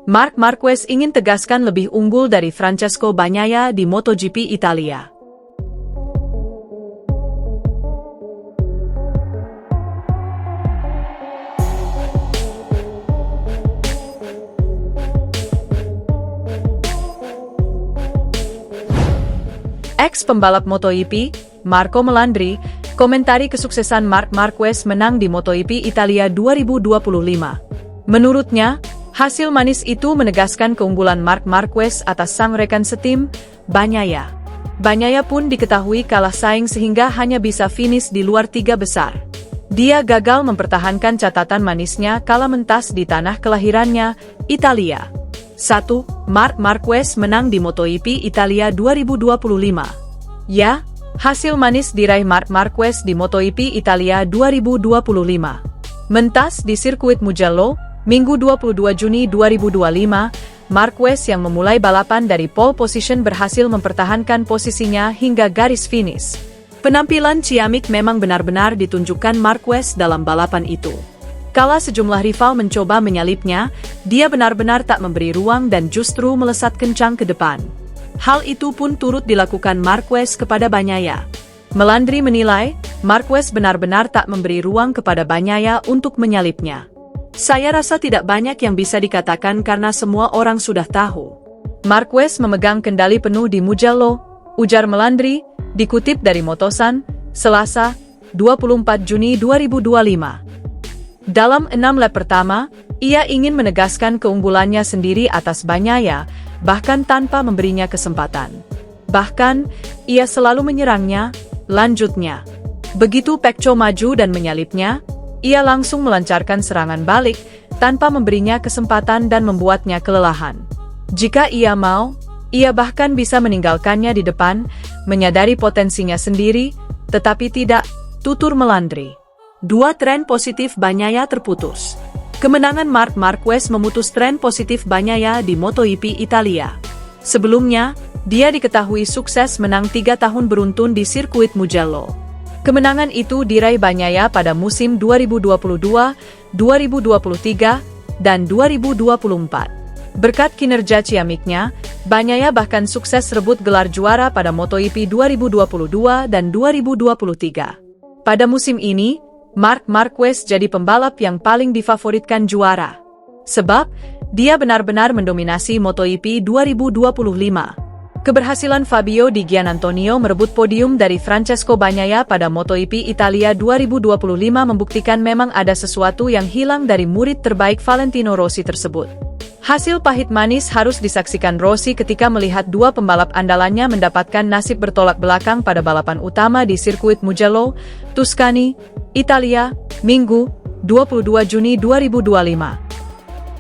Marc Marquez ingin tegaskan lebih unggul dari Francesco Bagnaia di MotoGP Italia. Ex-pembalap MotoGP, Marco Melandri, komentari kesuksesan Marc Marquez menang di MotoGP Italia 2025. Menurutnya, hasil manis itu menegaskan keunggulan Marc Marquez atas sang rekan setim, Bagnaia. Bagnaia pun diketahui kalah saing sehingga hanya bisa finish di luar tiga besar. Dia gagal mempertahankan catatan manisnya kala mentas di tanah kelahirannya, Italia. 1. Marc Marquez menang di MotoGP Italia 2025. Ya, hasil manis diraih Marc Marquez di MotoGP Italia 2025. Mentas di sirkuit Mugello, Minggu 22 Juni 2025, Marquez yang memulai balapan dari pole position berhasil mempertahankan posisinya hingga garis finish. Penampilan ciamik memang benar-benar ditunjukkan Marquez dalam balapan itu. Kala sejumlah rival mencoba menyalipnya, dia benar-benar tak memberi ruang dan justru melesat kencang ke depan. Hal itu pun turut dilakukan Marquez kepada Bagnaia. Melandri menilai, Marquez benar-benar tak memberi ruang kepada Bagnaia untuk menyalipnya. Saya rasa tidak banyak yang bisa dikatakan karena semua orang sudah tahu. Marquez memegang kendali penuh di Mugello, ujar Melandri, dikutip dari Motosan, Selasa, 24 Juni 2025. Dalam 6 lap pertama, ia ingin menegaskan keunggulannya sendiri atas Bagnaia, bahkan tanpa memberinya kesempatan. Bahkan, ia selalu menyerangnya, lanjutnya. Begitu Pecco maju dan menyalipnya, ia langsung melancarkan serangan balik, tanpa memberinya kesempatan dan membuatnya kelelahan. Jika ia mau, ia bahkan bisa meninggalkannya di depan, menyadari potensinya sendiri, tetapi tidak, tutur Melandri. 2 tren positif Bagnaia terputus. Kemenangan Marc Marquez memutus tren positif Bagnaia di MotoGP Italia. Sebelumnya, dia diketahui sukses menang 3 tahun beruntun di sirkuit Mugello. Kemenangan itu diraih Bagnaia pada musim 2022, 2023, dan 2024. Berkat kinerja ciamiknya, Bagnaia bahkan sukses rebut gelar juara pada MotoGP 2022 dan 2023. Pada musim ini, Marc Marquez jadi pembalap yang paling difavoritkan juara. Sebab, dia benar-benar mendominasi MotoGP 2025. Keberhasilan Fabio Di Giannantonio merebut podium dari Francesco Bagnaia pada MotoGP Italia 2025 membuktikan memang ada sesuatu yang hilang dari murid terbaik Valentino Rossi tersebut. Hasil pahit manis harus disaksikan Rossi ketika melihat 2 pembalap andalannya mendapatkan nasib bertolak belakang pada balapan utama di sirkuit Mugello, Tuscany, Italia, Minggu, 22 Juni 2025.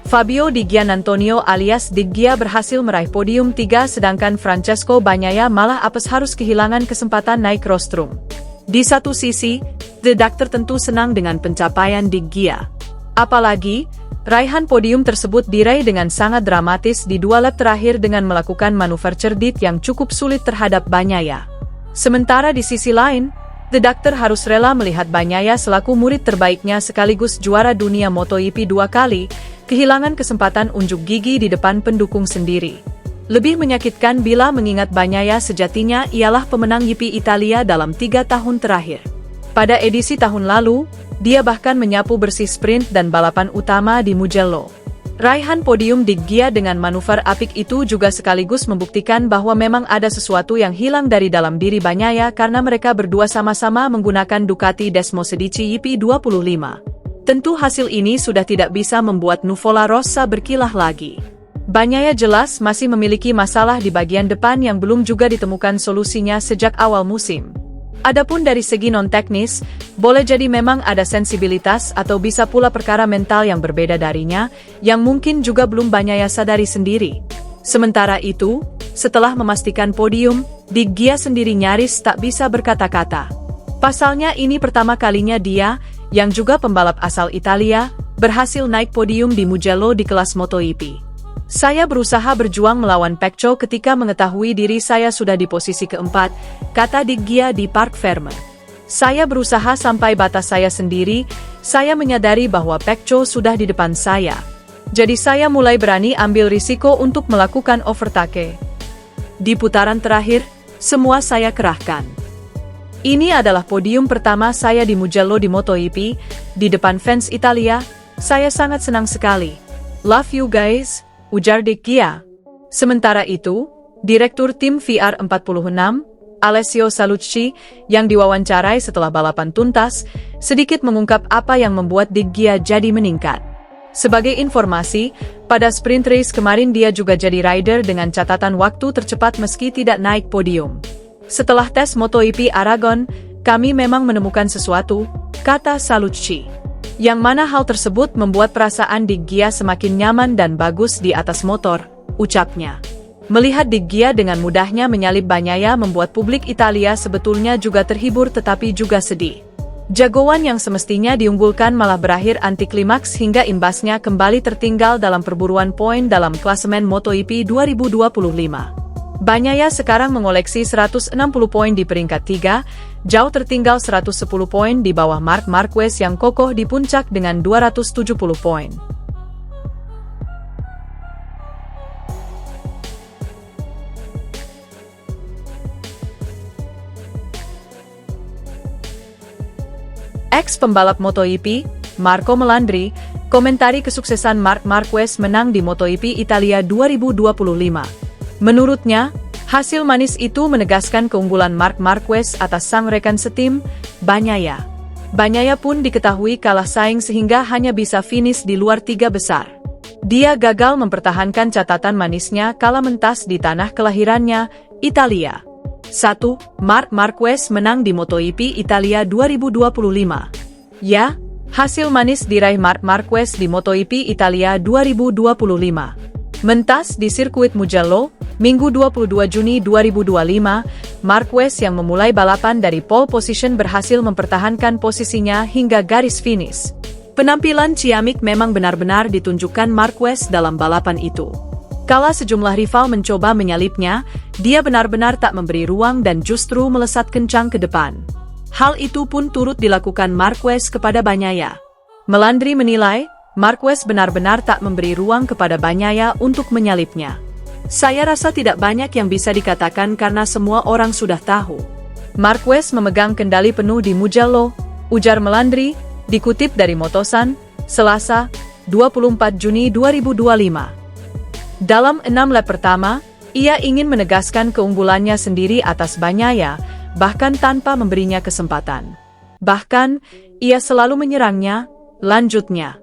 Fabio Di Giannantonio alias Di Gia berhasil meraih podium 3 sedangkan Francesco Bagnaia malah apes harus kehilangan kesempatan naik rostrum. Di satu sisi, The Doctor tentu senang dengan pencapaian Di Gia. Apalagi, raihan podium tersebut diraih dengan sangat dramatis di 2 lap terakhir dengan melakukan manuver cerdik yang cukup sulit terhadap Bagnaia. Sementara di sisi lain, The Doctor harus rela melihat Bagnaia selaku murid terbaiknya sekaligus juara dunia MotoGP 2 kali, kehilangan kesempatan unjuk gigi di depan pendukung sendiri. Lebih menyakitkan bila mengingat Bagnaia sejatinya ialah pemenang GP Italia dalam 3 tahun terakhir. Pada edisi tahun lalu, dia bahkan menyapu bersih sprint dan balapan utama di Mugello. Raihan podium Di Gia dengan manuver apik itu juga sekaligus membuktikan bahwa memang ada sesuatu yang hilang dari dalam diri Bagnaia karena mereka berdua sama-sama menggunakan Ducati Desmosedici YP25. Tentu hasil ini sudah tidak bisa membuat Nuvola Rossa berkilah lagi. Bagnaia jelas masih memiliki masalah di bagian depan yang belum juga ditemukan solusinya sejak awal musim. Adapun dari segi non-teknis, boleh jadi memang ada sensibilitas atau bisa pula perkara mental yang berbeda darinya, yang mungkin juga belum Bagnaia sadari sendiri. Sementara itu, setelah memastikan podium, Di Gia sendiri nyaris tak bisa berkata-kata. Pasalnya ini pertama kalinya dia, yang juga pembalap asal Italia, berhasil naik podium di Mugello di kelas MotoGP. Saya berusaha berjuang melawan Pecco ketika mengetahui diri saya sudah di posisi keempat, kata Di Gia di Parc Ferme. Saya berusaha sampai batas saya sendiri, saya menyadari bahwa Pecco sudah di depan saya. Jadi saya mulai berani ambil risiko untuk melakukan overtake. Di putaran terakhir, semua saya kerahkan. Ini adalah podium pertama saya di Mugello di MotoGP, di depan fans Italia, saya sangat senang sekali. Love you guys, ujar Di Gia. Sementara itu, Direktur Tim VR46, Alessio Salucci, yang diwawancarai setelah balapan tuntas, sedikit mengungkap apa yang membuat Di Gia jadi meningkat. Sebagai informasi, pada sprint race kemarin dia juga jadi rider dengan catatan waktu tercepat meski tidak naik podium. Setelah tes MotoGP Aragon, kami memang menemukan sesuatu, kata Salucci. Yang mana hal tersebut membuat perasaan Di Gia semakin nyaman dan bagus di atas motor, ucapnya. Melihat Di Gia dengan mudahnya menyalip Bagnaia membuat publik Italia sebetulnya juga terhibur tetapi juga sedih. Jagoan yang semestinya diunggulkan malah berakhir anti klimaks hingga imbasnya kembali tertinggal dalam perburuan poin dalam klasemen MotoGP 2025. Bagnaia sekarang mengoleksi 160 poin di peringkat 3, jauh tertinggal 110 poin di bawah Marc Marquez yang kokoh di puncak dengan 270 poin. Ex-pembalap MotoGP, Marco Melandri, komentari kesuksesan Marc Marquez menang di MotoGP Italia 2025. Menurutnya, hasil manis itu menegaskan keunggulan Marc Marquez atas sang rekan setim, Bagnaia. Bagnaia pun diketahui kalah saing sehingga hanya bisa finish di luar 3 besar. Dia gagal mempertahankan catatan manisnya kala mentas di tanah kelahirannya, Italia. 1. Marc Marquez menang di MotoGP Italia 2025. Ya, hasil manis diraih Marc Marquez di MotoGP Italia 2025. Mentas di sirkuit Mugello, Minggu 22 Juni 2025, Marquez yang memulai balapan dari pole position berhasil mempertahankan posisinya hingga garis finish. Penampilan ciamik memang benar-benar ditunjukkan Marquez dalam balapan itu. Kala sejumlah rival mencoba menyalipnya, dia benar-benar tak memberi ruang dan justru melesat kencang ke depan. Hal itu pun turut dilakukan Marquez kepada Bagnaia. Melandri menilai, Marquez benar-benar tak memberi ruang kepada Bagnaia untuk menyalipnya. Saya rasa tidak banyak yang bisa dikatakan karena semua orang sudah tahu. Marquez memegang kendali penuh di Mugello, ujar Melandri, dikutip dari Motosan, Selasa, 24 Juni 2025. Dalam 6 lap pertama, ia ingin menegaskan keunggulannya sendiri atas Bagnaia, bahkan tanpa memberinya kesempatan. Bahkan, ia selalu menyerangnya, lanjutnya.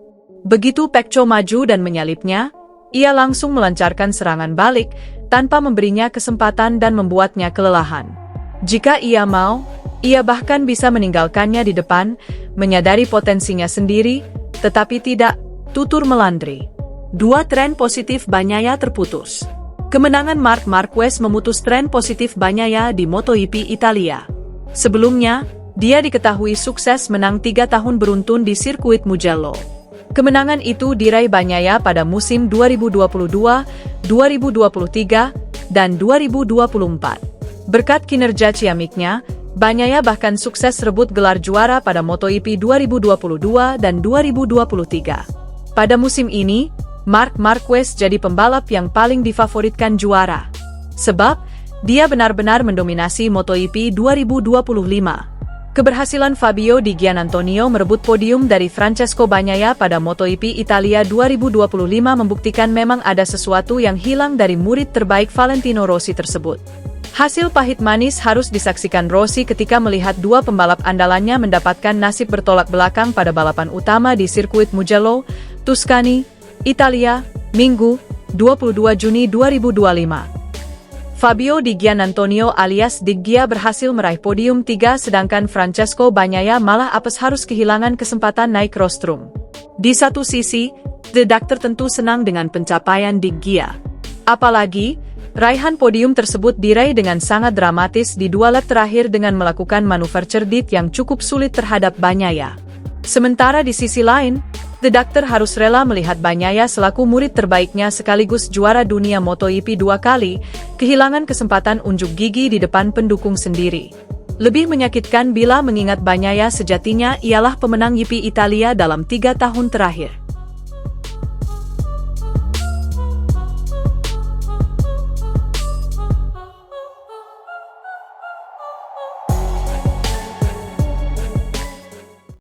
Begitu Pecco maju dan menyalipnya, ia langsung melancarkan serangan balik, tanpa memberinya kesempatan dan membuatnya kelelahan. Jika ia mau, ia bahkan bisa meninggalkannya di depan, menyadari potensinya sendiri, tetapi tidak, tutur Melandri. 2 tren positif Bagnaia terputus. Kemenangan Marc Marquez memutus tren positif Bagnaia di MotoGP Italia. Sebelumnya, dia diketahui sukses menang 3 tahun beruntun di sirkuit Mugello. Kemenangan itu diraih Bagnaia pada musim 2022, 2023, dan 2024. Berkat kinerja ciamiknya, Bagnaia bahkan sukses rebut gelar juara pada MotoGP 2022 dan 2023. Pada musim ini, Marc Marquez jadi pembalap yang paling difavoritkan juara. Sebab, dia benar-benar mendominasi MotoGP 2025. Keberhasilan Fabio Di Giannantonio merebut podium dari Francesco Bagnaia pada MotoGP Italia 2025 membuktikan memang ada sesuatu yang hilang dari murid terbaik Valentino Rossi tersebut. Hasil pahit manis harus disaksikan Rossi ketika melihat 2 pembalap andalannya mendapatkan nasib bertolak belakang pada balapan utama di sirkuit Mugello, Tuscany, Italia, Minggu, 22 Juni 2025. Fabio Di Giannantonio alias Di Gia berhasil meraih podium 3 sedangkan Francesco Bagnaia malah apes harus kehilangan kesempatan naik rostrum. Di satu sisi, The Doctor tentu senang dengan pencapaian Di Gia. Apalagi, raihan podium tersebut diraih dengan sangat dramatis di 2 lap terakhir dengan melakukan manuver cerdik yang cukup sulit terhadap Bagnaia. Sementara di sisi lain, The Doctor harus rela melihat Bagnaia selaku murid terbaiknya sekaligus juara dunia MotoGP 2 kali, kehilangan kesempatan unjuk gigi di depan pendukung sendiri. Lebih menyakitkan bila mengingat Bagnaia sejatinya ialah pemenang GP Italia dalam 3 tahun terakhir.